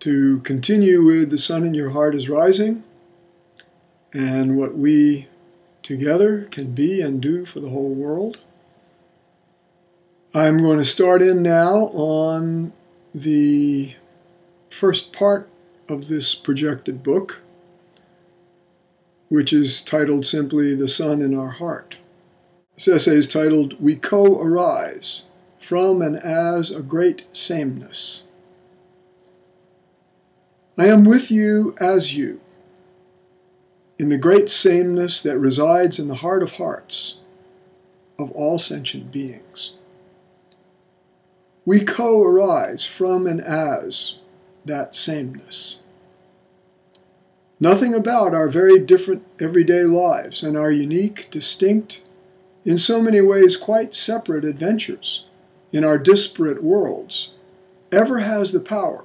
to continue with The Sun in Your Heart is Rising and what we together can be and do for the whole world. I'm going to start in now on the first part of this projected book, which is titled simply The Sun in Our Heart. This essay is titled, We Co-Arise from and as a Great Sameness. I am with you as you, in the great sameness that resides in the heart of hearts of all sentient beings. We co-arise from and as that sameness. Nothing about our very different everyday lives and our unique, distinct, in so many ways quite separate adventures in our disparate worlds ever has the power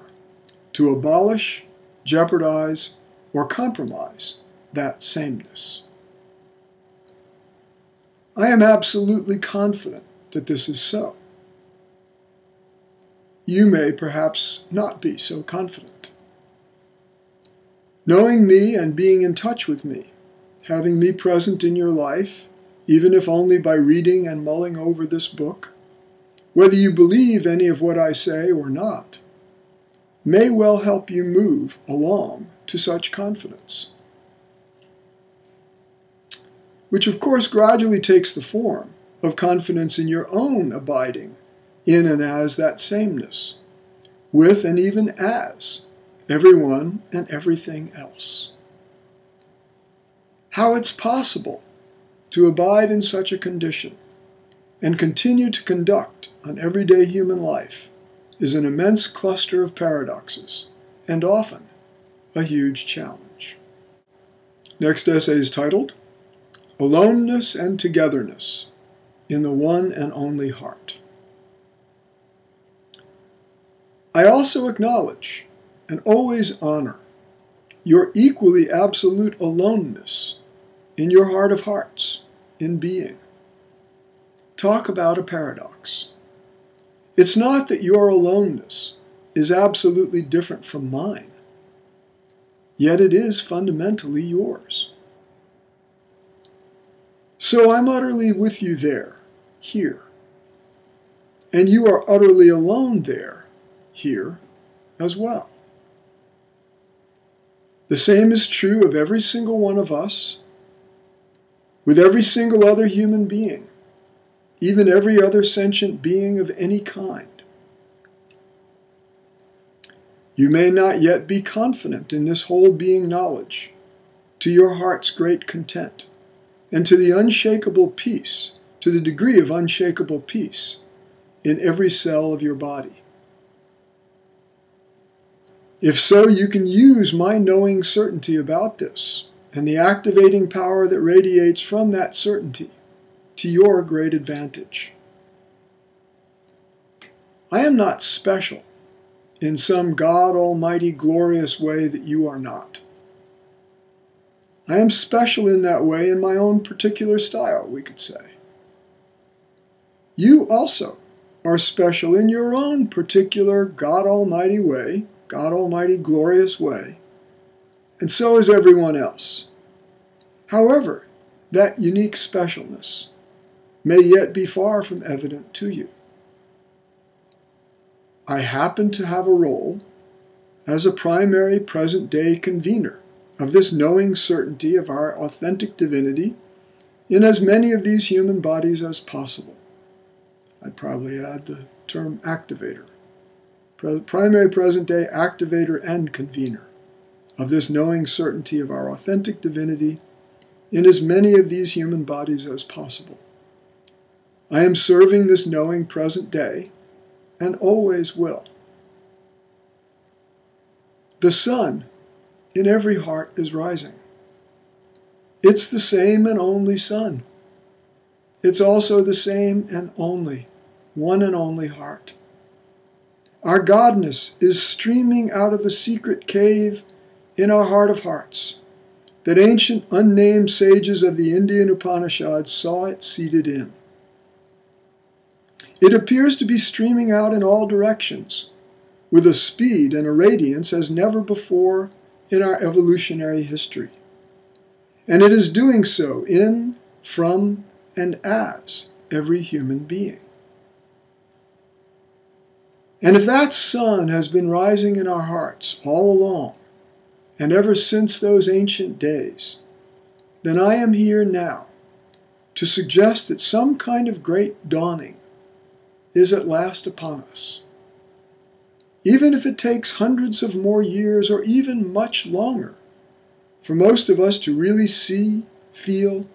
to abolish, jeopardize, or compromise that sameness. I am absolutely confident that this is so. You may perhaps not be so confident. Knowing me and being in touch with me, having me present in your life, even if only by reading and mulling over this book, whether you believe any of what I say or not, may well help you move along to such confidence, which of course gradually takes the form of confidence in your own abiding in and as that sameness, with and even as everyone and everything else. How it's possible to abide in such a condition and continue to conduct an everyday human life is an immense cluster of paradoxes, and often a huge challenge. Next essay is titled, Aloneness and Togetherness in the One and Only Heart. I also acknowledge and always honor your equally absolute aloneness in your heart of hearts, in being. Talk about a paradox. It's not that your aloneness is absolutely different from mine, yet it is fundamentally yours. So I'm utterly with you there, here, and you are utterly alone there, here, as well. The same is true of every single one of us, with every single other human being, even every other sentient being of any kind. You may not yet be confident in this whole being knowledge, to your heart's great content, and to the unshakable peace, to the degree of unshakable peace, in every cell of your body. If so, you can use my knowing certainty about this, and the activating power that radiates from that certainty, to your great advantage. I am not special in some God Almighty glorious way that you are not. I am special in that way in my own particular style, we could say. You also are special in your own particular God Almighty way, God Almighty glorious way, and so is everyone else. However, that unique specialness may yet be far from evident to you. I happen to have a role as a primary present-day convener of this knowing certainty of our authentic divinity in as many of these human bodies as possible. I'd probably add the term activator. Primary present-day activator and convener of this knowing certainty of our authentic divinity in as many of these human bodies as possible. I am serving this knowing present day, and always will. The sun in every heart is rising. It's the same and only sun. It's also the same and only, one and only heart. Our Godness is streaming out of the secret cave in our heart of hearts that ancient unnamed sages of the Indian Upanishads saw it seated in. It appears to be streaming out in all directions, with a speed and a radiance as never before in our evolutionary history. And it is doing so in, from, and as every human being. And if that sun has been rising in our hearts all along, and ever since those ancient days, then I am here now to suggest that some kind of great dawning is at last upon us. Even if it takes hundreds of more years or even much longer for most of us to really see, feel,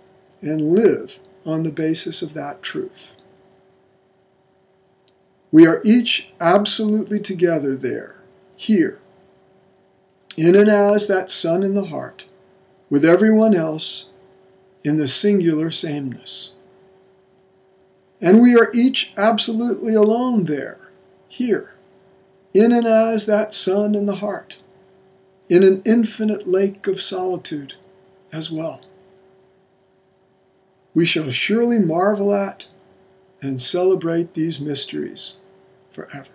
and live on the basis of that truth. We are each absolutely together there, here, in and as that sun in the heart, with everyone else in the singular sameness. And we are each absolutely alone there, here, in and as that sun in the heart, in an infinite lake of solitude as well. We shall surely marvel at and celebrate these mysteries forever.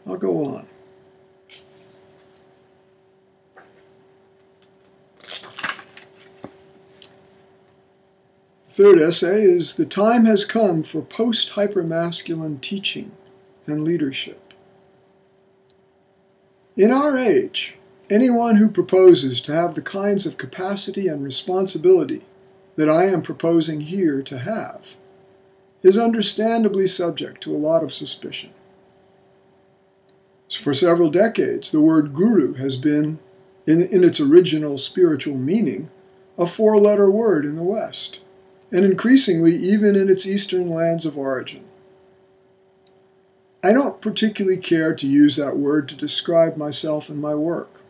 I'll go on. The third essay is The Time Has Come for Post-Hypermasculine Teaching and Leadership. In our age, anyone who proposes to have the kinds of capacity and responsibility that I am proposing here to have is understandably subject to a lot of suspicion. For several decades, the word guru has been, in its original spiritual meaning, a four-letter word in the West, and increasingly even in its eastern lands of origin. I don't particularly care to use that word to describe myself and my work.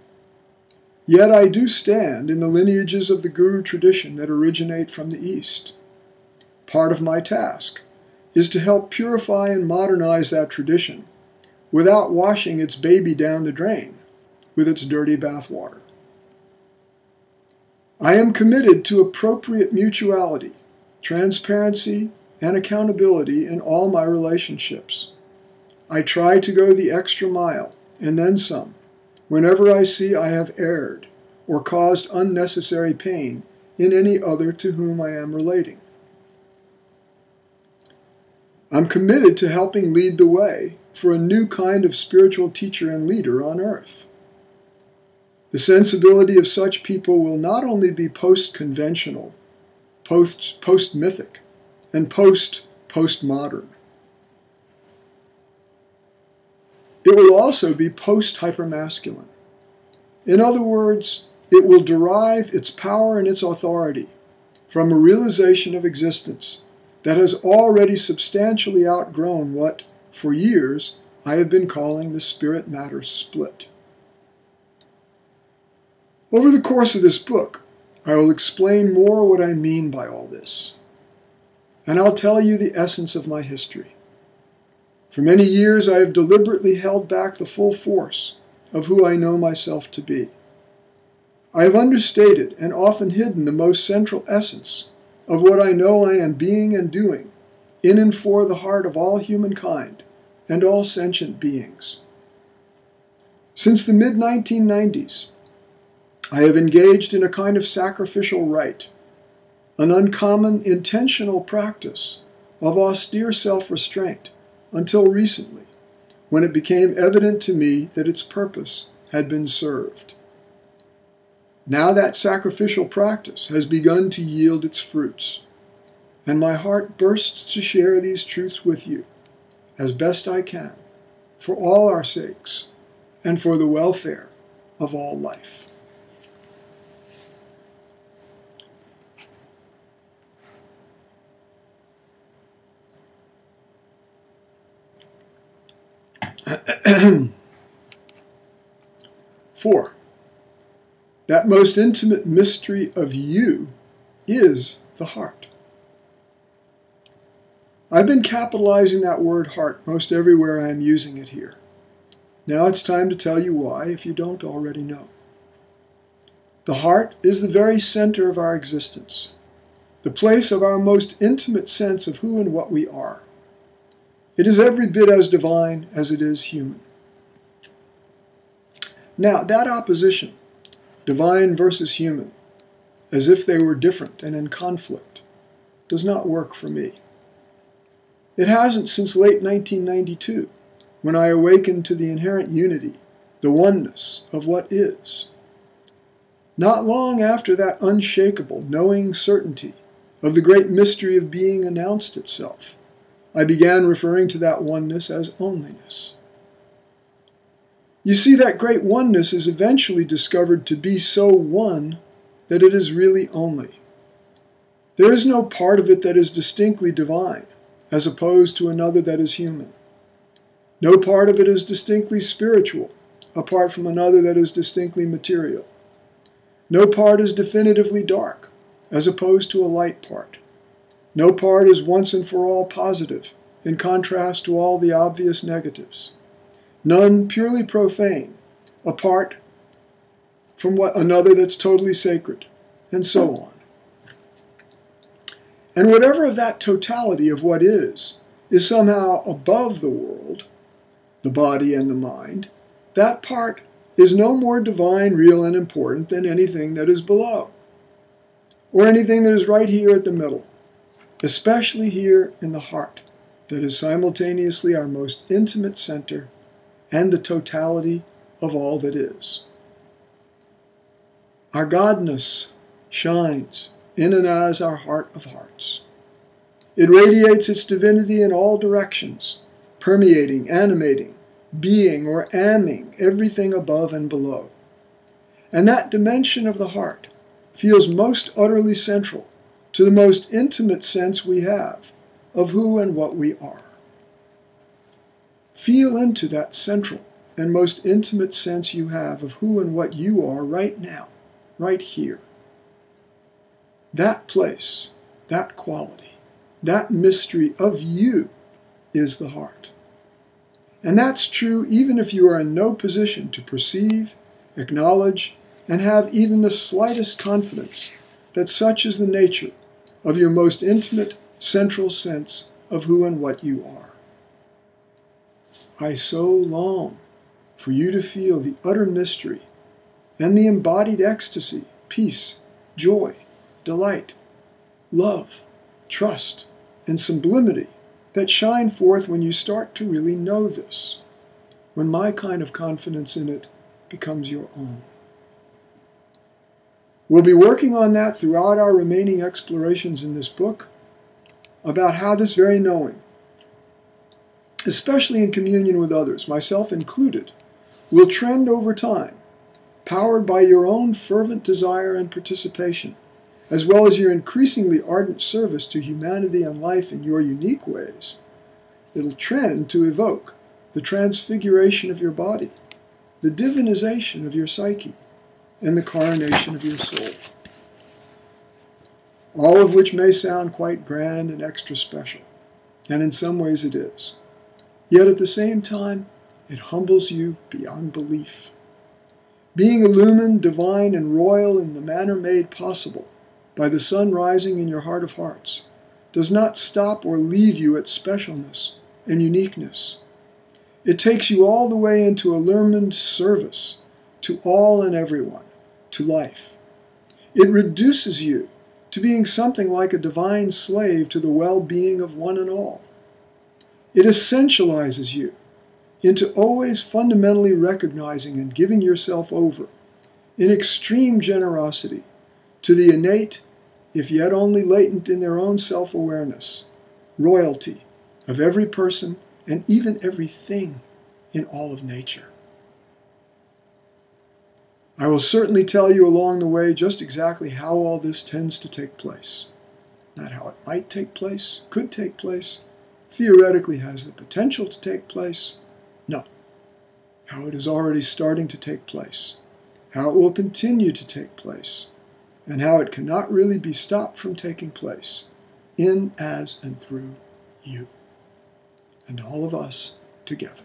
Yet I do stand in the lineages of the guru tradition that originate from the East. Part of my task is to help purify and modernize that tradition without washing its baby down the drain with its dirty bathwater. I am committed to appropriate mutuality, transparency, and accountability in all my relationships. I try to go the extra mile, and then some, whenever I see I have erred or caused unnecessary pain in any other to whom I am relating. I'm committed to helping lead the way for a new kind of spiritual teacher and leader on earth. The sensibility of such people will not only be post-conventional, post-mythic, and post-postmodern. It will also be post-hypermasculine. In other words, it will derive its power and its authority from a realization of existence that has already substantially outgrown what, for years, I have been calling the spirit-matter split. Over the course of this book, I will explain more what I mean by all this, and I'll tell you the essence of my history. For many years, I have deliberately held back the full force of who I know myself to be. I have understated and often hidden the most central essence of what I know I am being and doing in and for the heart of all humankind and all sentient beings. Since the mid-1990s, I have engaged in a kind of sacrificial rite, an uncommon intentional practice of austere self-restraint, until recently, when it became evident to me that its purpose had been served. Now that sacrificial practice has begun to yield its fruits, and my heart bursts to share these truths with you, as best I can, for all our sakes, and for the welfare of all life. Four, that most intimate mystery of you is the heart. I've been capitalizing that word heart most everywhere I am using it here. Now it's time to tell you why, if you don't already know. The heart is the very center of our existence, the place of our most intimate sense of who and what we are. It is every bit as divine as it is human. Now, that opposition, divine versus human, as if they were different and in conflict, does not work for me. It hasn't since late 1992, when I awakened to the inherent unity, the oneness of what is. Not long after that unshakable, knowing certainty of the great mystery of being announced itself, I began referring to that oneness as onlyness. You see, that great oneness is eventually discovered to be so one that it is really only. There is no part of it that is distinctly divine, as opposed to another that is human. No part of it is distinctly spiritual, apart from another that is distinctly material. No part is definitively dark, as opposed to a light part. No part is once and for all positive, in contrast to all the obvious negatives. None purely profane, apart from another that's totally sacred, and so on. And whatever of that totality of what is somehow above the world, the body and the mind, that part is no more divine, real, and important than anything that is below, or anything that is right here at the middle, especially here in the heart, that is simultaneously our most intimate center and the totality of all that is. Our Godness shines in and as our heart of hearts. It radiates its divinity in all directions, permeating, animating, being or amming everything above and below. And that dimension of the heart feels most utterly central to the most intimate sense we have of who and what we are. Feel into that central and most intimate sense you have of who and what you are right now, right here. That place, that quality, that mystery of you is the heart. And that's true even if you are in no position to perceive, acknowledge, and have even the slightest confidence that such is the nature of your most intimate, central sense of who and what you are. I so long for you to feel the utter mystery and the embodied ecstasy, peace, joy, delight, love, trust, and sublimity that shine forth when you start to really know this, when my kind of confidence in it becomes your own. We'll be working on that throughout our remaining explorations in this book about how this very knowing, especially in communion with others, myself included, will trend over time, powered by your own fervent desire and participation, as well as your increasingly ardent service to humanity and life in your unique ways. It'll trend to evoke the transfiguration of your body, the divinization of your psyche, and the coronation of your soul. All of which may sound quite grand and extra special, and in some ways it is. Yet at the same time, it humbles you beyond belief. Being illumined, divine, and royal in the manner made possible by the sun rising in your heart of hearts does not stop or leave you at specialness and uniqueness. It takes you all the way into illumined service to all and everyone, to life. It reduces you to being something like a divine slave to the well-being of one and all. It essentializes you into always fundamentally recognizing and giving yourself over in extreme generosity to the innate, if yet only latent in their own self-awareness, royalty of every person and even everything in all of nature. I will certainly tell you along the way just exactly how all this tends to take place. Not how it might take place, could take place, theoretically has the potential to take place. No. How it is already starting to take place. How it will continue to take place. And how it cannot really be stopped from taking place in, as, and through you. And all of us together.